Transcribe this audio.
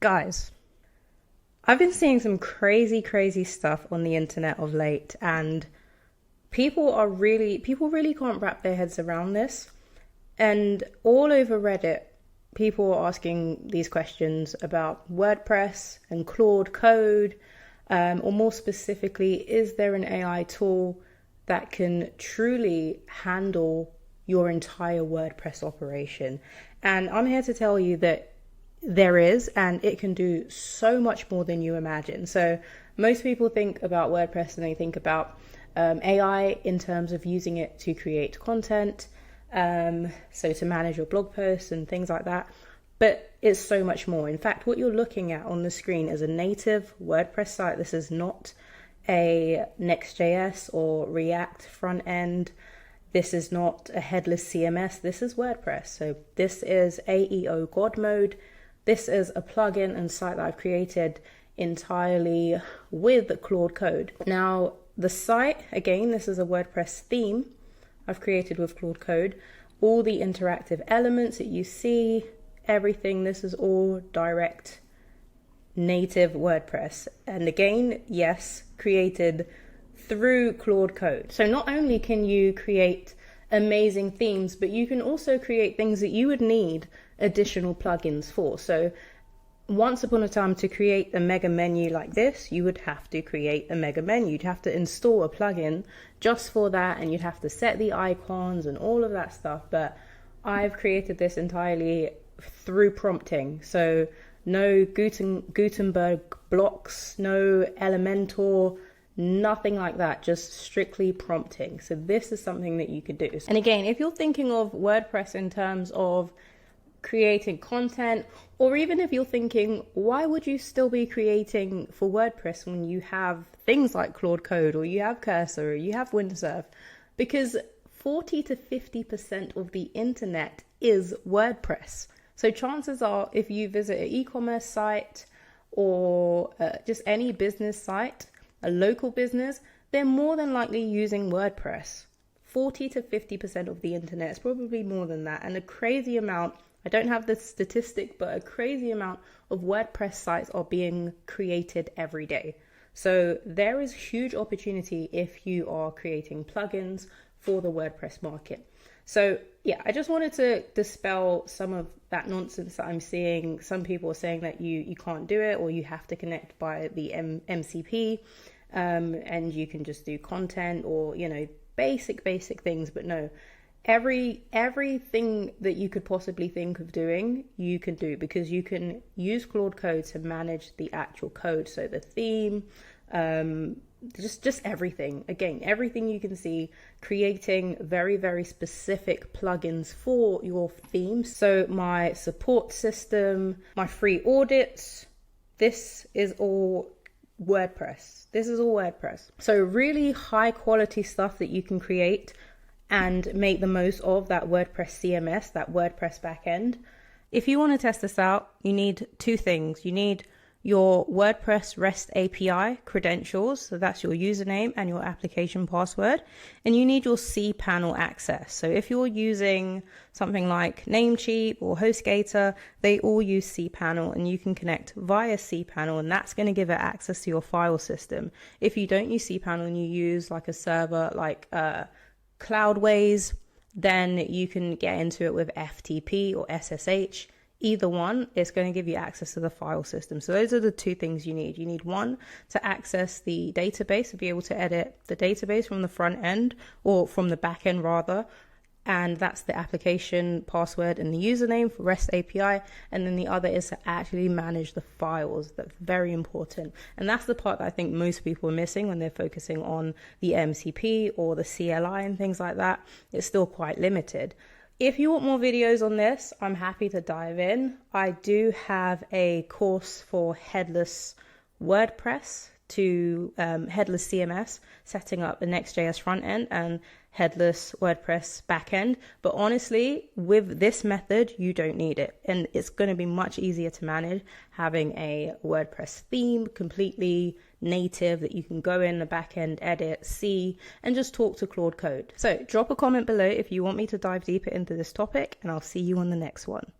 Guys, I've been seeing some crazy stuff on the internet of late, and people really can't wrap their heads around this. And all over Reddit, people are asking these questions about WordPress and Claude code, or more specifically, is there an AI tool that can truly handle your entire WordPress operation? And I'm here to tell you that there is, and it can do so much more than you imagine. So most people think about WordPress and they think about AI in terms of using it to create content, so to manage your blog posts and things like that. But it's so much more. In fact, what you're looking at on the screen is a native WordPress site. This is not a Next.js or React front end. This is not a headless CMS. This is WordPress. So this is AEO God mode. This is a plugin and site that I've created entirely with Claude code. Now, the site, again, this is a WordPress theme I've created with Claude code. All the interactive elements that you see, everything, this is all direct native WordPress. And again, yes, created through Claude code. So not only can you create amazing themes, but you can also create things that you would need additional plugins for. So once upon a time, to create a mega menu like this, you would have to create a mega menu. You'd have to install a plugin just for that, and you'd have to set the icons and all of that stuff. But I've created this entirely through prompting. So no Gutenberg blocks, no Elementor, nothing like that, just strictly prompting. So this is something that you could do. And again, if you're thinking of WordPress in terms of creating content, or even if you're thinking, why would you still be creating for WordPress when you have things like Claude code, or you have Cursor, or you have Windsurf? Because 40 to 50% of the internet is WordPress. So chances are, if you visit an e-commerce site or just any business site, a local business, they're more than likely using WordPress. 40 to 50% of the internet, is probably more than that. And a crazy amount, I don't have the statistic, but a crazy amount of WordPress sites are being created every day. So there is huge opportunity if you are creating plugins for the WordPress market. So yeah, I just wanted to dispel some of that nonsense that I'm seeing. Some people are saying that you can't do it, or you have to connect by the MCP, and you can just do content, or, you know, basic things. But no, everything that you could possibly think of doing, you can do, because you can use Claude code to manage the actual code. So the theme, just everything. Again, everything you can see, creating very specific plugins for your themes. So my support system, my free audits, this is all WordPress. This is all WordPress. So really high quality stuff that you can create and make the most of that WordPress CMS, that WordPress backend. If you want to test this out, you need two things. You need your WordPress Rest API credentials, so that's your username and your application password, and you need your cPanel access. So if you're using something like Namecheap or HostGator, they all use cPanel, and you can connect via cPanel, and that's going to give it access to your file system. If you don't use cPanel and you use like a server like Cloudways, then you can get into it with FTP or SSH. Either one is going to give you access to the file system. So those are the two things you need. You need one to access the database, to be able to edit the database from the front end, or from the back end rather. And that's the application password and the username for Rest API. And then the other is to actually manage the files. That's very important. And that's the part that I think most people are missing when they're focusing on the MCP or the CLI and things like that. It's still quite limited. If you want more videos on this, I'm happy to dive in. I do have a course for headless WordPress to headless CMS, setting up the Next.js front end and headless WordPress backend. But honestly, with this method, you don't need it. And it's going to be much easier to manage having a WordPress theme completely native that you can go in the backend, edit, see, and just talk to Claude code. So drop a comment below if you want me to dive deeper into this topic, and I'll see you on the next one.